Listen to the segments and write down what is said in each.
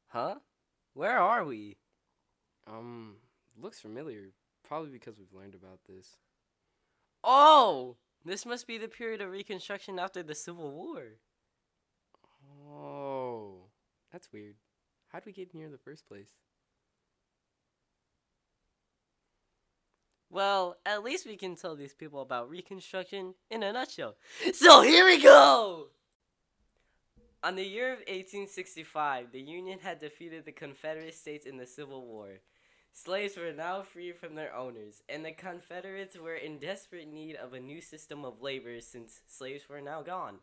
Huh? Where are we? Um, Looks familiar. Probably because we've learned about this. Oh! This must be the period of Reconstruction after the Civil War. Oh, that's weird. How'd we get here in the first place? Well, at least we can tell these people about Reconstruction in a nutshell. So here we go! On the year of 1865, the Union had defeated the Confederate States in the Civil War. Slaves were now free from their owners, and the Confederates were in desperate need of a new system of labor since slaves were now gone.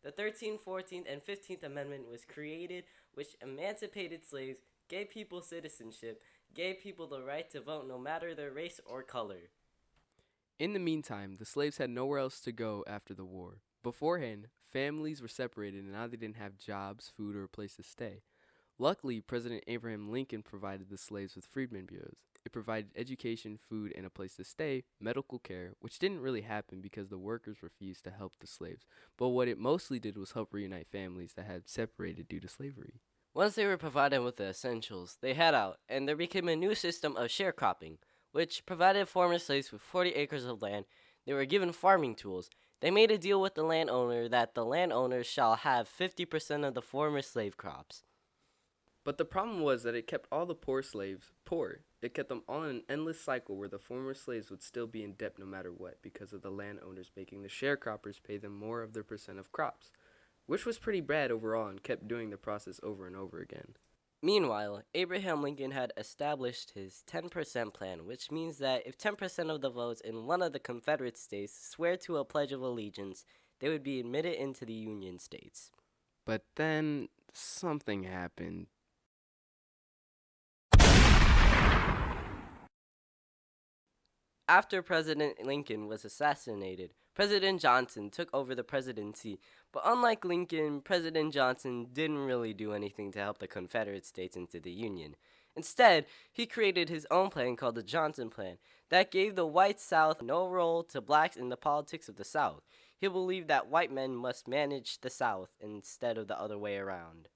The 13th, 14th, and 15th Amendment was created, which emancipated slaves, gave people citizenship, gave people the right to vote no matter their race or color. In the meantime, the slaves had nowhere else to go after the war. Beforehand, families were separated and now they didn't have jobs, food, or a place to stay. Luckily, President Abraham Lincoln provided the slaves with freedmen bureaus. It provided education, food, and a place to stay, medical care, which didn't really happen because the workers refused to help the slaves. But what it mostly did was help reunite families that had separated due to slavery. Once they were provided with the essentials, they had out, and there became a new system of sharecropping, which provided former slaves with 40 acres of land. They were given farming tools. They made a deal with the landowner that the landowner shall have 50% of the former slave crops. But the problem was that it kept all the poor slaves poor. It kept them all in an endless cycle where the former slaves would still be in debt no matter what because of the landowners making the sharecroppers pay them more of their percent of crops, which was pretty bad overall and kept doing the process over and over again. Meanwhile, Abraham Lincoln had established his 10% plan, which means that if 10% of the votes in one of the Confederate states swear to a Pledge of Allegiance, they would be admitted into the Union states. But then something happened. After President Lincoln was assassinated, President Johnson took over the presidency. But unlike Lincoln, President Johnson didn't really do anything to help the Confederate States into the Union. Instead, he created his own plan called the Johnson Plan that gave the white South no role to blacks in the politics of the South. He believed that white men must manage the South instead of the other way around.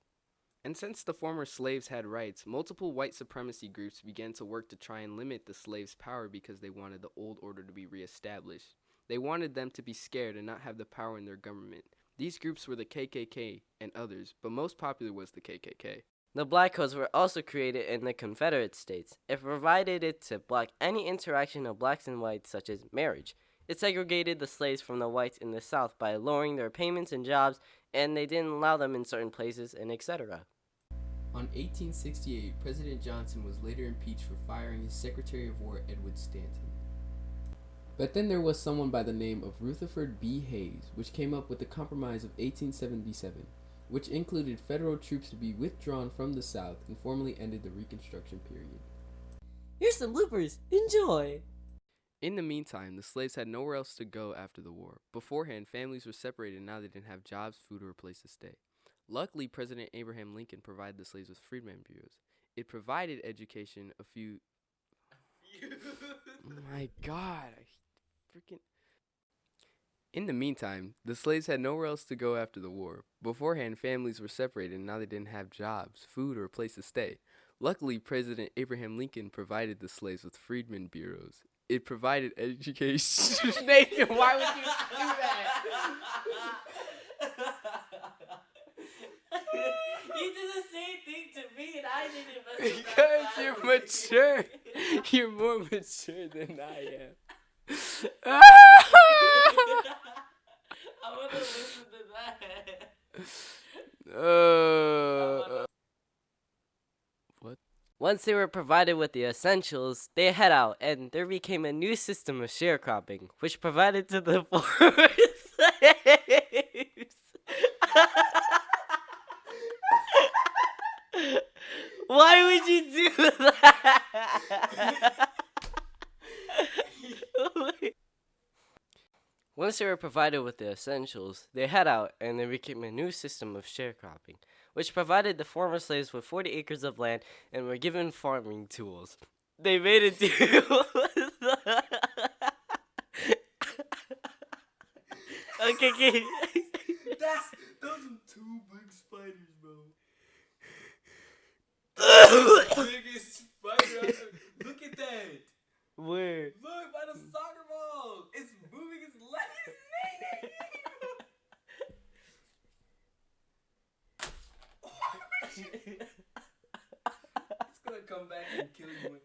And since the former slaves had rights, multiple white supremacy groups began to work to try and limit the slaves' power because they wanted the old order to be reestablished. They wanted them to be scared and not have the power in their government. These groups were the KKK and others, but most popular was the KKK. The Black Codes were also created in the Confederate States. It provided it to block any interaction of blacks and whites, such as marriage. It segregated the slaves from the whites in the South by lowering their payments and jobs, and they didn't allow them in certain places, and etc. On 1868, President Johnson was later impeached for firing his Secretary of War, Edward Stanton. But then there was someone by the name of Rutherford B. Hayes, which came up with the Compromise of 1877, which included federal troops to be withdrawn from the South and formally ended the Reconstruction period. Here's some bloopers. Enjoy! In the meantime, the slaves had nowhere else to go after the war. Beforehand, families were separated and now they didn't have jobs, food, or a place to stay. Luckily, President Abraham Lincoln provided the slaves with freedmen bureaus. It provided education, a few. My God, I freaking. In the meantime, the slaves had nowhere else to go after the war. Beforehand, families were separated and now they didn't have jobs, food, or a place to stay. Luckily, President Abraham Lincoln provided the slaves with freedmen bureaus. It provided education. Nathan, why would you do that? You did the same thing to me, and I did it. Because you're mature. You're more mature than I am. I want to listen to that. What? Once they were provided with the essentials, they head out, and there became a new system of sharecropping, which provided to the former slaves. Why would you do that? Once they were provided with the essentials, they head out, and there became a new system of sharecropping, which provided the former slaves with 40 acres of land and were given farming tools. They made a deal with the... Okay. Those are two big spiders, bro. biggest spider. Look at that. Where? Look by the soccer ball. It's moving its legs. It's gonna come back and kill you.